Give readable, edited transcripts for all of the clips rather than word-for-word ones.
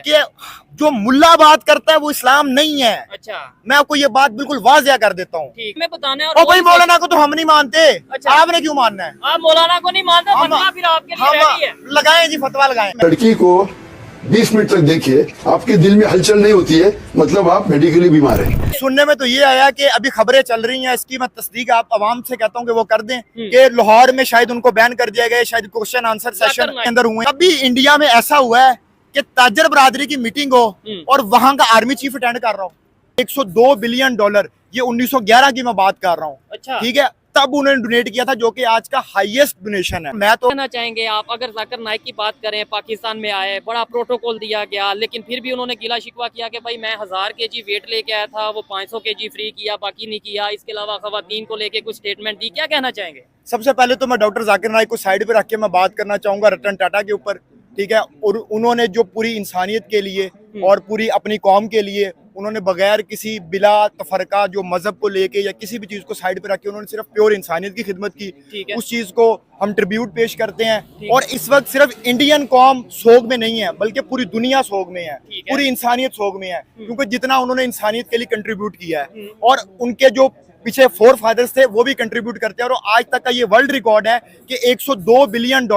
कि जो मुल्ला बात करता है वो इस्लाम नहीं है। अच्छा, मैं आपको ये बात बिल्कुल वाज़िया कर देता हूँ। ठीक, मैं बताने और भाई मौलाना को तो हम नहीं मानते। अच्छा, आपने क्यों मानना है? आप मौलाना को नहीं मानते, हम फतवा फिर आपके लिए रेडी है। लगाएं जी, फतवा लगाएं। लड़की को 20 मिनट तक देखिए, आपके दिल में हलचल नहीं होती है, मतलब आप मेडिकली बीमार हैं। सुनने में तो ये आया कि अभी खबरें चल रही हैं, इसकी मैं तस्दीक आप आवाम से कहता हूँ कि वो कर दें कि लाहौर में शायद उनको बैन कर दिया गया, शायद क्वेश्चन आंसर सेशन के अंदर हुए। अभी इंडिया में ऐसा हुआ है कि ताजर बरादरी की मीटिंग हो और वहां का आर्मी चीफ अटेंड कर रहा हूँ। $102 बिलियन, ये 1911 की मैं बात कर रहा हूँ। अच्छा, ठीक है, तब उन्होंने डोनेट किया था, जो कि आज का हाईएस्ट डोनेशन है। मैं तो कहना चाहेंगे आप, अगर जाकिर नाइक की बात करें, पाकिस्तान में आए, बड़ा प्रोटोकॉल दिया गया, लेकिन फिर भी उन्होंने गिला शिकवा किया कि भाई मैं 1000 केजी वेट लेके आया था, वो 500 केजी फ्री किया, बाकी नहीं किया। इसके अलावा खवातीन को लेके कुछ स्टेटमेंट दी, क्या कहना चाहेंगे? सबसे पहले तो मैं डॉक्टर जाकिर नाइक को साइड पे रख के मैं बात करना चाहूंगा रतन टाटा के ऊपर। ठीक है, और उन्होंने जो पूरी इंसानियत के लिए और पूरी अपनी कौम के लिए उन्होंने बगैर किसी बिला तफरका जो मजहब को लेके या किसी भी चीज को साइड पे रख के उन्होंने सिर्फ प्योर इंसानियत की खिदमत की। उस चीज को हम ट्रिब्यूट पेश करते हैं। और इस वक्त सिर्फ इंडियन कौम सोग में नहीं है, बल्कि पूरी दुनिया सोग में है, पूरी इंसानियत सोग में है, क्योंकि जितना उन्होंने इंसानियत के लिए कंट्रीब्यूट किया है और उनके जो पीछे फोर फादर्स थे वो भी कंट्रीब्यूट करते हैं। और आज तक का ये वर्ल्ड रिकॉर्ड है कि $102 बिलियन,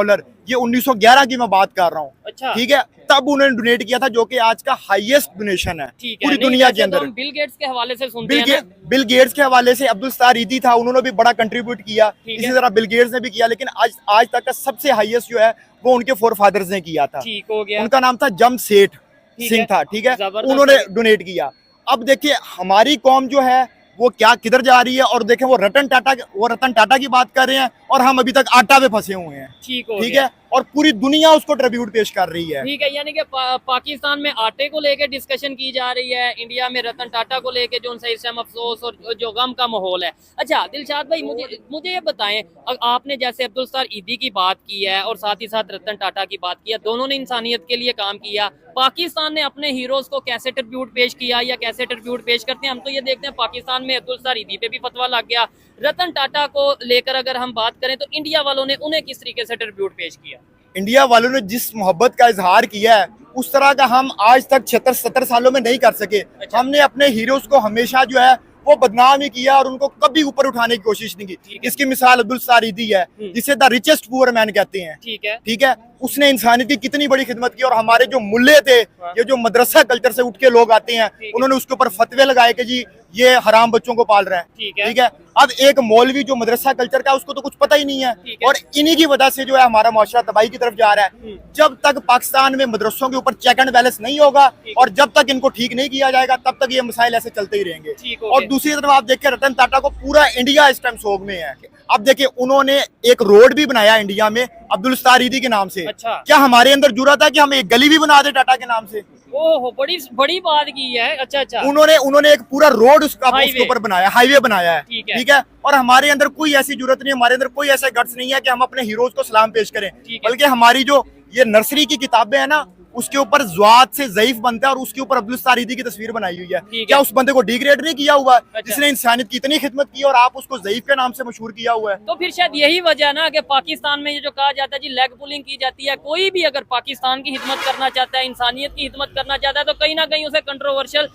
ये 1911 की मैं बात कर रहा हूँ। अच्छा, ठीक है, तब उन्होंने डोनेट किया था, जो कि आज का हाईएस्ट डोनेशन है पूरी नहीं, दुनिया के तो अंदर। हम बिल गेट्स के हवाले से सुनते हैं ना? बिल गेट्स के हवाले से अब्दुल सत्तार ईदी था, उन्होंने भी बड़ा कंट्रीब्यूट किया। इसी तरह बिल गेट्स ने भी किया, लेकिन आज तक का सबसे हाईएस्ट जो है वो उनके फोर फादर्स ने किया था। ठीक हो गया, उनका नाम था जमशेद सिंह था। ठीक है, उन्होंने डोनेट किया। अब देखिए हमारी कौम जो है वो क्या किधर जा रही है, और देखें वो रतन टाटा की बात कर रहे हैं और हम अभी तक आटा पे फंसे हुए हैं। ठीक है, और पूरी दुनिया उसको ट्रिब्यूट पेश कर रही है। ठीक है, यानी कि पाकिस्तान में आटे को लेके डिस्कशन की जा रही है, इंडिया में रतन टाटा को लेके जो उनसे इस टाइम अफसोस और जो गम का माहौल है। अच्छा दिलशाद भाई, मुझे ये बताएं, आपने जैसे अब्दुल सत्तार ईदी की बात की है और साथ ही साथ रतन टाटा की बात की है, दोनों ने इंसानियत के लिए काम किया। पाकिस्तान ने अपने हीरोज को कैसे ट्रिब्यूट पेश किया या कैसे ट्रिब्यूट पेश करते हैं? हम तो ये देखते हैं पाकिस्तान में अब्दुल सत्तार ईदी पे भी फतवा लग गया। रतन टाटा को लेकर अगर हम बात करें तो इंडिया वालों ने उन्हें किस तरीके से ट्रिब्यूट पेश किया? इंडिया वालों ने जिस मोहब्बत का इजहार किया है उस तरह का हम आज तक 76-70 सालों में नहीं कर सके। हमने अपने हीरोज को हमेशा जो है वो बदनाम ही किया और उनको कभी ऊपर उठाने की कोशिश नहीं की। इसकी मिसाल अब्दुल सत्तार ईदी है, जिसे द रिचेस्ट पुअर मैन कहते हैं। ठीक है, उसने इंसानियत की कितनी बड़ी खिदमत की। और हमारे जो मुल्ले थे, ये जो मदरसा कल्चर से उठ के लोग आते हैं, उन्होंने उसके ऊपर फतवे लगाए कि जी ये हराम बच्चों को पाल रहे हैं। ठीक है, अब एक मौलवी जो मदरसा कल्चर का, उसको तो कुछ पता ही नहीं है और इन्हीं की वजह से जो है हमारा माशरा तबाही की तरफ जा रहा है। जब तक पाकिस्तान में मदरसों के ऊपर चेक एंड बैलेंस नहीं होगा और जब तक इनको ठीक नहीं किया जाएगा, तब तक ये मसाइल ऐसे चलते ही रहेंगे। और दूसरी तरफ आप देखिए रतन टाटा को पूरा इंडिया इस टाइम सोग में है। अब देखिए उन्होंने एक रोड भी बनाया इंडिया में अब्दुल सत्तार ईदी के नाम से। अच्छा, क्या हमारे अंदर जुर्रत है कि हम एक गली भी बना दे टाटा के नाम से? ओहो, बड़ी बात की है। अच्छा, उन्होंने एक पूरा रोड उसके ऊपर बनाया, हाईवे बनाया है। ठीक है, और हमारे अंदर कोई ऐसी जरूरत नहीं, हमारे अंदर कोई ऐसा गट्स नहीं है कि हम अपने हीरोज को सलाम पेश करें। बल्कि हमारी जो ये नर्सरी की किताबें हैं ना, उसके ऊपर ज़्वाद से ज़ईफ बनता है और उसके ऊपर अब्दुल सत्तार ईदी की तस्वीर बनाई हुई है। क्या उस बंदे को डिग्रेड नहीं किया हुआ जिसने इंसानियत की इतनी खिदमत की और आप उसको ज़ईफ के नाम से मशहूर किया हुआ है? तो फिर शायद यही वजह ना कि पाकिस्तान में ये जो कहा जाता है जी लेग पुलिंग की जाती है, कोई भी अगर पाकिस्तान की खिदमत करना चाहता है, इंसानियत की खिदमत करना चाहता है, तो कहीं ना कहीं उसे कंट्रोवर्शियल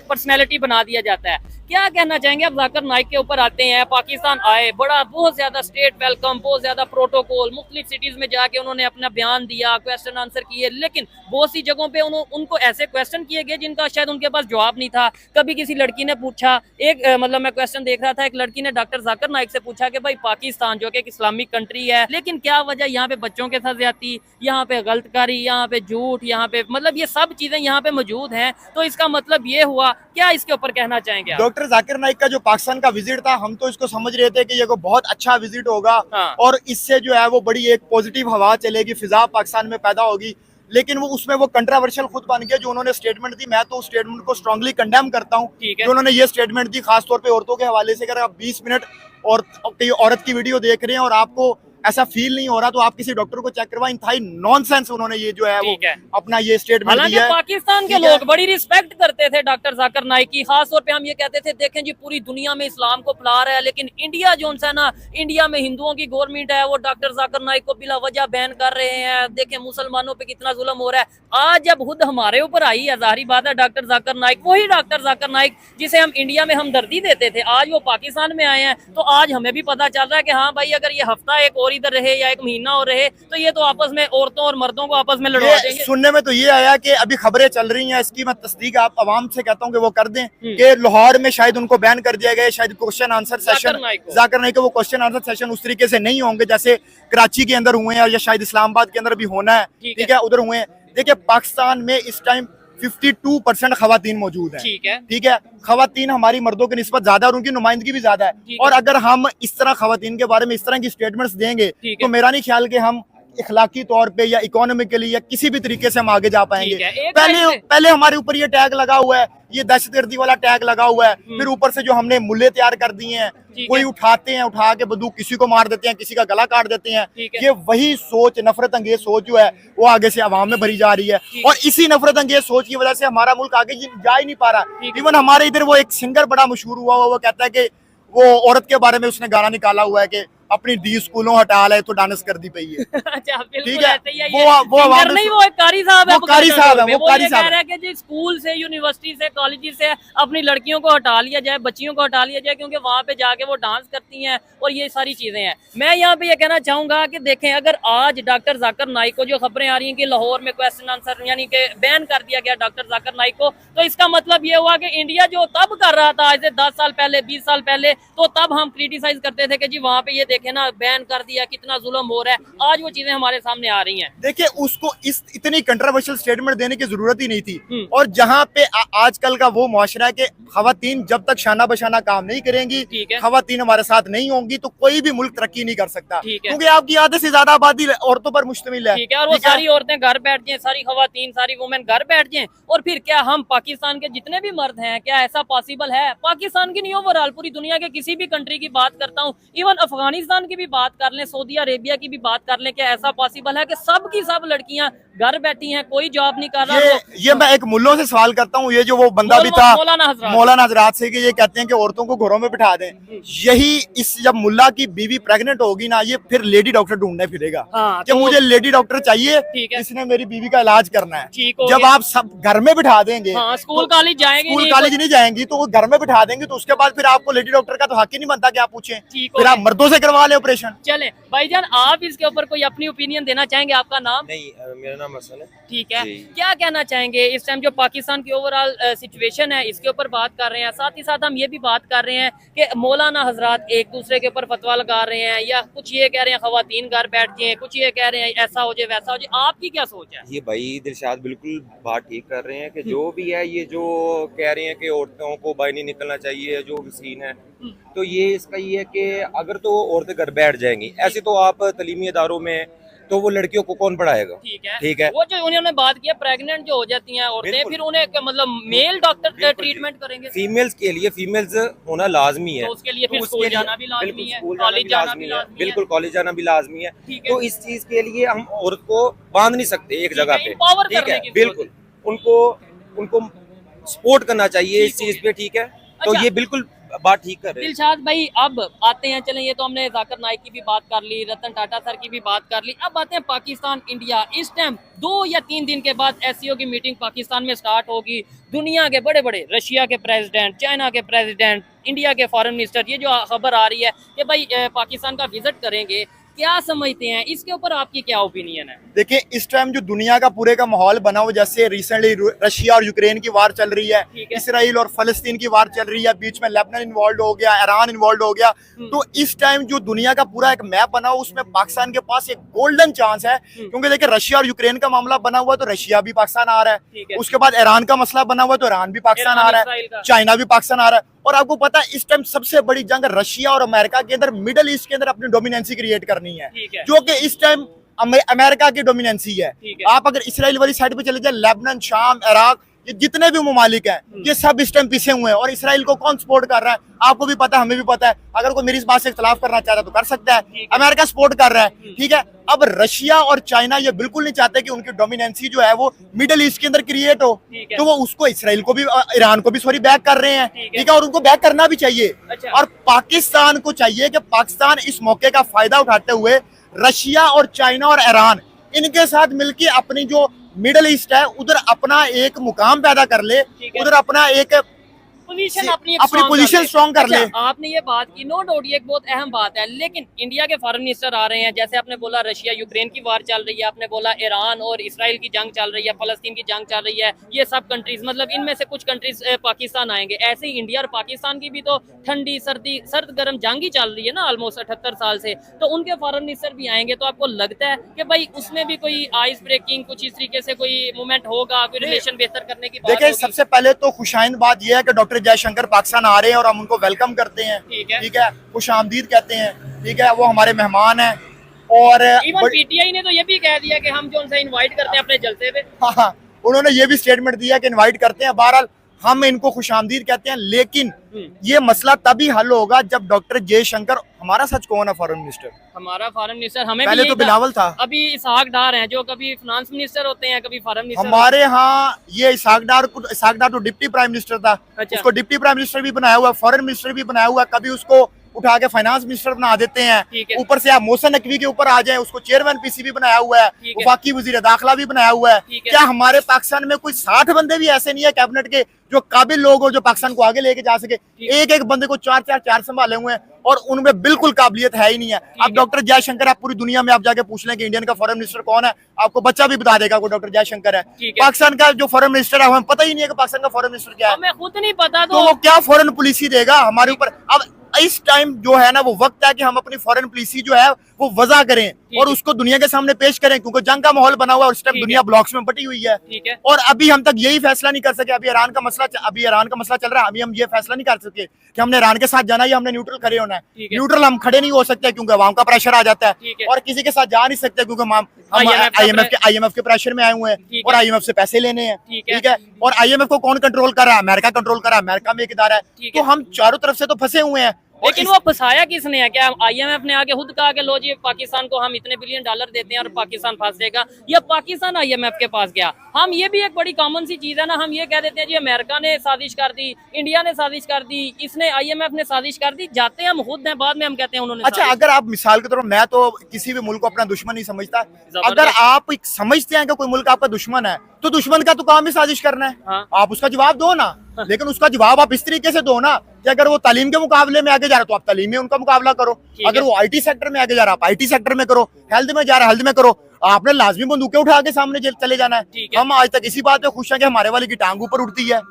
पर्सनैलिटी बना दिया जाता है। क्या कहना चाहेंगे? अब जाकिर नाइक के ऊपर आते हैं। पाकिस्तान आए, बहुत ज्यादा स्टेट वेलकम, बहुत ज्यादा प्रोटोकॉल, मुख्तलिफ सिटीज में जाके उन्होंने अपना बयान दिया, क्वेश्चन आंसर किए, लेकिन बहुत सी जगहों पे उनको ऐसे क्वेश्चन किए गए जिनका शायद उनके पास जवाब नहीं था। कभी किसी लड़की ने पूछा, मतलब मैं क्वेश्चन देख रहा था, एक लड़की ने डॉक्टर जाकिर नाइक से पूछा कि भाई पाकिस्तान जो कि एक इस्लामिक कंट्री है, लेकिन क्या वजह यहाँ पे बच्चों के साथ ज्यादती, यहाँ पे गलतकारी, यहाँ पे झूठ, यहाँ पे मतलब ये सब चीजें यहाँ पे मौजूद हैं, तो इसका मतलब ये हुआ। क्या इसके ऊपर कहना चाहेंगे आप? डॉक्टर जाकिर नाइक का जो पाकिस्तान का विजिट था, हम तो इसको समझ रहे थे कि ये को बहुत अच्छा विजिट होगा और इससे जो है वो बड़ी एक पॉजिटिव हवा चलेगी, फिजा पाकिस्तान में पैदा होगी। लेकिन वो उसमें वो कंट्रोवर्शियल खुद बन गया जो उन्होंने स्टेटमेंट दी। मैं तो उस स्टेटमेंट को स्ट्रांगली कंडेम करता हूँ जो उन्होंने ये स्टेटमेंट दी, खासतौर पे औरतों के हवाले से। अगर आप 20 मिनट और औरत की वीडियो देख रहे हैं और आपको ऐसा फील नहीं हो रहा तो आप किसी डॉक्टर को चेक करवाएं। इंतहाई नॉनसेंस उन्होंने ये जो है वो ठीक है। अपना ये स्टेटमेंट हालांकि दिया है। पाकिस्तान के ठीक है। लोग बड़ी रिस्पेक्ट करते थे डॉक्टर जाकिर नाइक की, खास तौर पे हम ये कहते थे देखें जी पूरी दुनिया में इस्लाम को फैला रहा है, लेकिन इंडिया जो है ना, इंडिया में हिंदुओं की गवर्नमेंट है, वो डॉक्टर जाकिर नाइक को बिला वजह बैन कर रहे हैं। देखें मुसलमानों पे कितना जुल्म हो रहा है। आज जब खुद हमारे ऊपर आई है, जाहिर बात है डॉक्टर जाकिर नाइक, वही डॉक्टर जाकिर नाइक जिसे हम इंडिया में हमदर्दी देते थे, आज वो पाकिस्तान में आए हैं, तो आज हमें भी पता चल रहा है कि हाँ भाई अगर ये हफ्ता एक और इधर रहे या एक महीना और रहे तो ये तो आपस में औरतों और मर्दों को आपस में लड़वा ये देंगे। सुनने में तो ये आया कि अभी खबरें चल रही हैं, इसकी मैं तस्दीक आप आवाम से कहता हूं कि वो कर दें कि लाहौर में शायद उनको बैन कर दिया गया, शायद question answer session Zakir Naik को वो क्वेश्चन आंसर सेशन उस तरीके से नहीं होंगे जैसे कराची के अंदर हुए हैं या शायद इस्लामाबाद के अंदर भी होना है। ठीक है, उधर हुए हैं। देखिए पाकिस्तान में इस टाइम 52% खवातीन मौजूद है। ठीक है, खवातीन हमारी मर्दों की निस्बत ज्यादा और उनकी नुमाइंदगी भी ज्यादा है। और अगर हम इस तरह खवातीन के बारे में इस तरह की स्टेटमेंट्स देंगे तो मेरा नहीं ख्याल कि हम इखलाकी तौर पे या इकोनॉमिकली या किसी भी तरीके से हम आगे जा पाएंगे। पहले हमारे ऊपर ये टैग लगा हुआ है, ये दहशतगर्दी वाला टैग लगा हुआ है, फिर ऊपर से जो हमने मुल्ले तैयार कर दिए हैं, कोई उठाते हैं, उठा के बंदूक किसी को मार देते हैं, किसी का गला काट देते हैं। ये वही सोच, नफरत अंगेज सोच जो है वो आगे से अवाम में भरी जा रही है और इसी नफरत अंगेज सोच की वजह से हमारा मुल्क आगे जा ही नहीं पा रहा। इवन हमारे इधर वो एक सिंगर बड़ा मशहूर हुआ, वो कहता है कि वो औरत के बारे में उसने गाना निकाला हुआ है कि अपनी डी स्कूलों हटा ले तो डांस कर दी पई है। अच्छा, ठीक है, वो नहीं, वो एक कारी साहब है, वो कारी साहब है, वो कारी साहब कह रहा है कि जी स्कूल से, यूनिवर्सिटी से, कॉलेज से अपनी लड़कियों को हटा लिया जाए, बच्चियों को हटा लिया जाए, क्योंकि वहां पे जाके वो डांस करती हैं और ये सारी चीजें हैं। मैं यहाँ पे ये कहना चाहूंगा कि देखें, अगर आज डॉक्टर जाकिर नाइक को जो खबरें आ रही हैं कि लाहौर में क्वेश्चन आंसर यानी कि बैन कर दिया गया डॉक्टर जाकिर नाइक को, तो इसका मतलब ये हुआ कि इंडिया जो तब कर रहा था आज से 10 साल पहले, 20 साल पहले, तो तब हम क्रिटिसाइज करते थे कि जी वहां पे ये देखे ना बैन कर दिया, कितना जुल्म हो रहा है। आज वो चीजें हमारे सामने आ रही हैं। देखिए उसको इतनी कंट्रोवर्शियल स्टेटमेंट देने की जरूरत ही नहीं थी। और जहाँ पे आजकल का वो मुआशरा है कि खवातीन जब तक शाना बशाना काम नहीं करेंगी, खवातीन हमारे साथ नहीं होंगी, तो कोई भी मुल्क तरक्की नहीं कर सकता, क्योंकि आपकी आधे से ज्यादा आबादी औरतों पर मुश्तमिल है। ठीक है, और वो सारी औरतें घर बैठ जाएं, सारी खवातीन, सारी वुमेन घर बैठ जाएं, और फिर क्या हम पाकिस्तान के जितने भी मर्द हैं, क्या ऐसा पॉसिबल है? पाकिस्तान की नहीं, ओवरऑल पूरी दुनिया के किसी भी कंट्री की बात करता हूँ, इवन अफगानिस्तान की भी बात कर लें, सऊदी अरेबिया की भी बात कर लें, क्या ऐसा पॉसिबल है कि सब की सब लड़कियां घर बैठी हैं, कोई जॉब नहीं कर रहा? ये मैं एक मुल्लों से सवाल करता हूँ, ये जो वो बंदा भी था मौलाना हजरात से, कि ये कहते हैं कि औरतों को घरों में बिठा दें। यही इस जब मुल्ला की बीवी प्रेग्नेंट होगी ना, ये फिर लेडी डॉक्टर ढूंढने फिरेगा कि मुझे लेडी डॉक्टर चाहिए, इसने मेरी बीवी का इलाज करना है। जब आप सब घर में बिठा देंगे, स्कूल कॉलेज जाएंगे, स्कूल कॉलेज नहीं जाएंगी, तो वो घर में बिठा देंगे, तो उसके बाद फिर आपको लेडी डॉक्टर का तो हक ही नहीं बनता कि आप पूछें, फिर आप मर्दों से करवा ले ऑपरेशन। चले भाईजान, आप इसके ऊपर कोई अपनी ओपिनियन देना चाहेंगे? आपका नाम? नहीं, मेरा नाम हसन है। ठीक है, क्या कहना चाहेंगे इस टाइम जो पाकिस्तान की ओवरऑल सिचुएशन है, इसके ऊपर बात कर रहे हैं? साथ ही साथ हम ये भी बात कर रहे हैं कि मौलाना हजरात एक दूसरे के ऊपर फतवा लगा रहे हैं, या कुछ ये कह रहे हैं खवातीन घर बैठ जाएं, कुछ ये कह रहे हैं ऐसा हो जाए वैसा हो जाए। आपकी क्या सोच है? ये भाई दिलशाद बिल्कुल बात ठीक कर रहे हैं कि जो भी है, ये जो कह रहे हैं कि औरतों को बाहर नहीं निकलना चाहिए, जो भी सीन है, तो ये इसका ये है कि अगर तो औरतें घर बैठ जाएंगी, ऐसे तो आप तालीमी इदारों में तो वो लड़कियों को कौन पढ़ाएगा? ठीक है, वो जो उन्होंने बात किया प्रेग्नेंट जो हो जाती हैं औरतें, फिर उन्हें मतलब मेल डॉक्टर ट्रीटमेंट करेंगे। फीमेल्स के लिए फीमेल्स होना लाजमी है, तो उसके लिए फिर स्कूल जाना भी लाजमी है, कॉलेज जाना भी लाजमी है, बिल्कुल कॉलेज जाना भी लाजमी है। तो इस चीज के लिए हम औरत को बांध नहीं सकते एक जगह पे, ठीक है, बिल्कुल उनको सपोर्ट करना चाहिए इस चीज पे, ठीक है। तो ये बिल्कुल बात ठीक कर रहे हैं दिलशाद भाई। अब आते हैं, चलें, ये तो हमने जाकिर नाइक की भी बात कर ली, रतन टाटा सर की भी बात कर ली, अब आते हैं पाकिस्तान इंडिया। इस टाइम 2 या 3 दिन के बाद एससीओ की मीटिंग पाकिस्तान में स्टार्ट होगी। दुनिया के बड़े बड़े, रशिया के प्रेसिडेंट, चाइना के प्रेसिडेंट, इंडिया के फॉरेन मिनिस्टर, ये जो खबर आ रही है कि भाई पाकिस्तान का विजिट करेंगे, क्या समझते हैं इसके ऊपर? आपकी क्या ओपिनियन है? देखिए इस टाइम जो दुनिया का पूरे का माहौल बना हुआ, जैसे रिसेंटली रशिया और यूक्रेन की वार चल रही है, इसराइल और फलस्तीन की वार चल रही है, बीच में लेबनान इन्वॉल्व हो गया, ईरान इन्वॉल्व हो गया, तो इस टाइम जो दुनिया का पूरा एक मैप बना हुआ, उसमें पाकिस्तान के पास एक गोल्डन चांस है। क्योंकि देखिए रशिया और यूक्रेन का मामला बना हुआ है तो रशिया भी पाकिस्तान आ रहा है, उसके बाद ईरान का मसला बना हुआ है तो ईरान भी पाकिस्तान आ रहा है, चाइना भी पाकिस्तान आ रहा है। और आपको पता है इस टाइम सबसे बड़ी जंग रशिया और अमेरिका के अंदर, मिडिल ईस्ट के अंदर अपनी डोमिनेंसी क्रिएट करनी है, जो कि इस टाइम अमेरिका की डोमिनेंसी है। आप अगर इसराइल वाली साइड पे चले जाए, लेबनान, शाम, इराक, ये जितने भी ममालिक हैं ये सब इस टाइम पीछे हुए हैं। और इसराइल को कौन सपोर्ट कर रहा है आपको भी पता है, हमें भी पता है। अगर कोई मेरी इस बात से इख्तलाफ करना चाह रहा है तो कर सकता है। अमेरिका सपोर्ट कर रहा है, ठीक है। अब रशिया और चाइना ये बिल्कुल नहीं चाहते कि उनकी डोमिनेंसी जो है वो मिडिल ईस्ट के अंदर क्रिएट हो, तो वो उसको इसराइल को भी ईरान को भी सॉरी बैक कर रहे हैं, ठीक है। और उनको बैक करना भी चाहिए। अच्छा। और पाकिस्तान को चाहिए कि पाकिस्तान इस मौके का फायदा उठाते हुए रशिया और चाइना और ईरान इनके साथ मिलकर अपनी जो मिडिल ईस्ट है उधर अपना एक मुकाम पैदा कर ले, उधर अपना एक पोजीशन अपनी पोजीशन स्ट्रॉन्ग कर ले। आपने ये बात की, नो डाउट ये एक बहुत अहम बात है, लेकिन इंडिया के फॉरेन मिनिस्टर आ रहे हैं, जैसे आपने बोला रशिया यूक्रेन की वार चल रही है, आपने बोला ईरान और इसराइल की जंग चल रही है, फलस्तीन की जंग चल रही है, ये सब कंट्रीज मतलब इनमें से कुछ कंट्रीज पाकिस्तान आएंगे। ऐसे ही इंडिया और पाकिस्तान की भी तो ठंडी सर्दी सर्द गर्म जंग ही चल रही है ना ऑलमोस्ट 78 साल से, तो उनके फॉरेन मिनिस्टर भी आएंगे। तो आपको लगता है कि भाई उसमें भी कोई आइस ब्रेकिंग कुछ इस तरीके से कोई मूवमेंट होगा, कोई रिलेशन बेहतर करने की बात देखिए होगी? सबसे पहले तो खुशाइंद बात यह है कि डॉक्टर जयशंकर पाकिस्तान आ रहे हैं और हम उनको वेलकम करते हैं, ठीक है, खुश आमदीद कहते हैं, ठीक है। वो हमारे मेहमान हैं। और इवन पीटीआई ने तो ये भी कह दिया कि हम जो उनसे इनवाइट करते हैं अपने जलसे पे। हाँ, उन्होंने ये भी स्टेटमेंट दिया कि इनवाइट करते हैं। बहरहाल हम इनको खुशामदीद कहते हैं, लेकिन ये मसला तभी हल होगा जब डॉक्टर जयशंकर, हमारा सच कौन है फॉरेन मिनिस्टर? हमारा फॉरेन मिनिस्टर हमें पहले भी तो बिलावल था, अभी इसहाक डार हैं जो कभी फाइनेंस मिनिस्टर होते हैं, कभी फॉरेन मिनिस्टर। हमारे यहाँ ये इसहाक डार तो डिप्टी प्राइम मिनिस्टर था, अच्छा। उसको डिप्टी प्राइम मिनिस्टर भी बनाया हुआ, फॉरेन मिनिस्टर भी बनाया हुआ, कभी उसको उठा के फाइनेंस मिनिस्टर बना देते हैं। ऊपर से आप मोहसिन नकवी के ऊपर आ जाएं, उसको चेयरमैन पीसीबी बनाया हुआ है, वफाकी वजीर दाखिला भी बनाया हुआ है। क्या हमारे पाकिस्तान में कोई 60 बंदे भी ऐसे नहीं है कैबिनेट के जो काबिल लोग हो, जो पाकिस्तान को आगे लेके जा सके? एक एक बंदे को चार संभाले हुए हैं और उनमें बिल्कुल काबिलियत है ही नहीं है। अब डॉक्टर जयशंकर, आप पूरी दुनिया में आप जाके पूछ लें कि इंडियन का फॉरेन मिनिस्टर कौन है, आपको बच्चा भी बता देगा वो डॉक्टर जयशंकर है। पाकिस्तान का जो फॉरेन मिनिस्टर है हमें पता ही नहीं है कि पाकिस्तान का फॉरेन मिनिस्टर क्या है, हमें खुद नहीं पता, तो वो क्या फॉरेन पॉलिसी देगा हमारे ऊपर? अब इस टाइम जो है ना वो वक्त है कि हम अपनी फॉरेन पॉलिसी जो है वो वजह करें और उसको दुनिया के सामने पेश करें, क्योंकि जंग का माहौल बना हुआ है और इस टाइम दुनिया ब्लॉक्स में बटी हुई है। और अभी हम तक यही फैसला नहीं कर सके। अभी ईरान का मसला चल रहा है, अभी हम ये फैसला नहीं कर सके कि हमने ईरान के साथ जाना है या हमने न्यूट्रल खड़े होना है। न्यूट्रल हम खड़े नहीं हो सकते क्योंकि अवाम का प्रेशर आ जाता है, और किसी के साथ जा नहीं सकते क्योंकि हम IMF के प्रेशर में आए हुए हैं और IMF से पैसे लेने हैं, ठीक है। और IMF को कौन कंट्रोल कर रहा है? अमेरिका कंट्रोल कर रहा है, अमेरिका में एक इदारा है। तो हम चारों तरफ से तो फंसे हुए हैं। लेकिन वो फंसाया किसने है? क्या IMF ने आके खुद कहा कि लो जी पाकिस्तान को हम इतने बिलियन डॉलर देते हैं और पाकिस्तान फंस जाएगा, या पाकिस्तान IMF के पास गया? हम ये भी एक बड़ी कॉमन सी चीज है ना, हम ये कह देते हैं जी अमेरिका ने साजिश कर दी, इंडिया ने साजिश कर दी, इसने IMF ने साजिश कर दी, जाते हैं हम खुद हैं, बाद में हम कहते हैं उन्होंने। अच्छा, अगर आप मिसाल के तौर पर, मैं तो किसी भी मुल्क को अपना दुश्मन नहीं समझता, अगर आप समझते हैं कि कोई मुल्क आपका दुश्मन है तो दुश्मन का तो काम ही साजिश करना है। हाँ। आप उसका जवाब दो ना, लेकिन उसका जवाब आप इस तरीके से दो ना कि अगर वो तालीम के मुकाबले में आगे जा रहा है तो आप तालीम में उनका मुकाबला करो, अगर वो IT सेक्टर में आगे जा रहा है आप IT सेक्टर में करो, हेल्थ में जा रहा है हेल्थ में करो। आपने लाजमी बंदूकें उठा के सामने चले जाना है। हम आज तक इसी बात पे खुश हैं कि हमारे वाले की टांग ऊपर उठती है,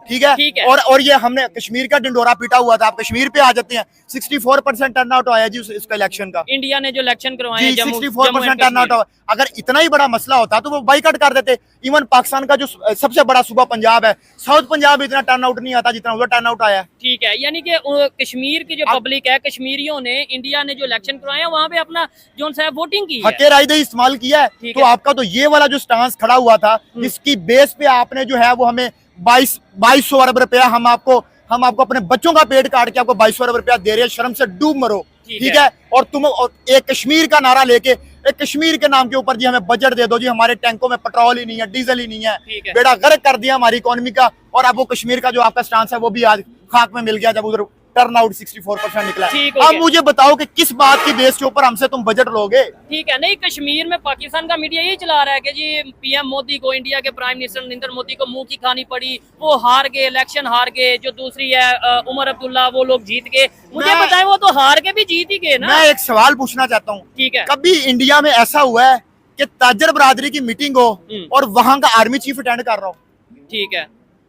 ठीक है। और ये हमने कश्मीर का डिंडोरा पीटा हुआ था, आप कश्मीर पे आ जाते हैं, 64% टर्न आउट आया जी उसका इलेक्शन का। इंडिया ने जो इलेक्शन करवाए 64% टर्न आउट। अगर इतना ही बड़ा मसला होता तो वो बाइकआउट कर देते। इवन पाकिस्तान का जो सबसे बड़ा सूबा पंजाब है, साउथ पंजाब में इतना टर्न आउट नहीं आता जितना उधर टर्न आउट आया, ठीक है। यानी कि कश्मीर की जो पब्लिक है, कश्मीरियों ने इंडिया ने जो इलेक्शन करवाया वहाँ पे अपना जो है वोटिंग की है, हक राय इस्तेमाल किया है। तो आपका तो ये वाला जो स्टांस खड़ा हुआ था, इसकी बेस पे आपने जो है वो हमें 2200 अरब रुपया हम आपको अपने बच्चों का पेट काट के आपको 2200 अरब रुपया दे रहे हैं, शर्म से डूब मरो, ठीक है। और तुम एक कश्मीर का नारा लेके एक कश्मीर के नाम के ऊपर जी हमें बजट दे दो जी, हमारे टैंकों में पेट्रोल ही नहीं है, डीजल ही नहीं है, बेड़ा गर्क कर दिया हमारी इकोनॉमी का। और अब वो कश्मीर का जो आपका स्टांस है वो भी आज खाक में मिल गया जब उधर टर्न आउट 64% निकला। अब मुझे बताओ कि किस बात की बेस के ऊपर हमसे तुम बजट लोगे? ठीक है। नहीं, कश्मीर में पाकिस्तान का मीडिया यही चला रहा है कि जी PM मोदी को, इंडिया के प्राइम मिनिस्टर नरेंद्र मोदी को मुंह की खानी पड़ी, वो हार गए, इलेक्शन हार गए। जो दूसरी है उमर अब्दुल्ला, वो लोग जीत गए। मुझे बताएं, वो तो हार के भी जीत ही गए ना। मैं एक सवाल पूछना चाहता हूँ, ठीक है, कभी इंडिया में ऐसा हुआ है कि ताजर बरादरी की मीटिंग हो और वहां का आर्मी चीफ अटेंड कर रहा हो? ठीक है,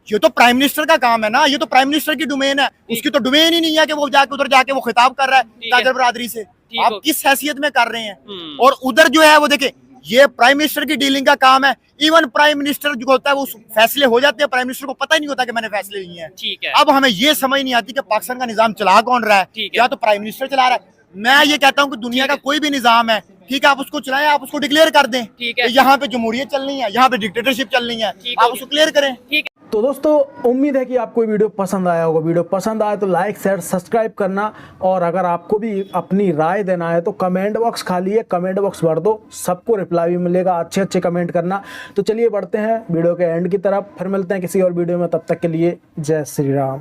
ये तो प्राइम मिनिस्टर का काम है ना, ये तो प्राइम मिनिस्टर की डोमेन है, उसकी तो डोमेन ही नहीं है कि वो जाके उधर जाके वो खिताब कर रहा है ताजर बरादरी से। आप किस हैसियत में कर रहे हैं? और उधर जो है वो देखे, ये प्राइम मिनिस्टर की डीलिंग का काम है। इवन प्राइम मिनिस्टर जो होता है वो फैसले हो जाते हैं, प्राइम मिनिस्टर को पता ही नहीं होता कि मैंने फैसले लिए हैं। ठीक है, अब हमें ये समझ नहीं आती कि पाकिस्तान का निजाम चला कौन रहा है, या तो प्राइम मिनिस्टर चला रहा है। मैं ये कहता हूँ कि दुनिया का कोई भी निजाम है, ठीक है, आप उसको चलाएं, आप उसको डिक्लेयर कर दें, यहाँ पे जमहूरियत चलनी है, यहाँ पे डिक्टेटरशिप चलनी है, आप उसको क्लियर करें। ठीक है। तो दोस्तों उम्मीद है कि आपको ये वीडियो पसंद आया होगा। वीडियो पसंद आए तो लाइक शेयर सब्सक्राइब करना, और अगर आपको भी अपनी राय देना है तो कमेंट बॉक्स खाली है, कमेंट बॉक्स भर दो, सबको रिप्लाई भी मिलेगा। अच्छे अच्छे कमेंट करना। तो चलिए बढ़ते हैं वीडियो के एंड की तरफ, फिर मिलते हैं किसी और वीडियो में। तब तक के लिए जय श्री राम।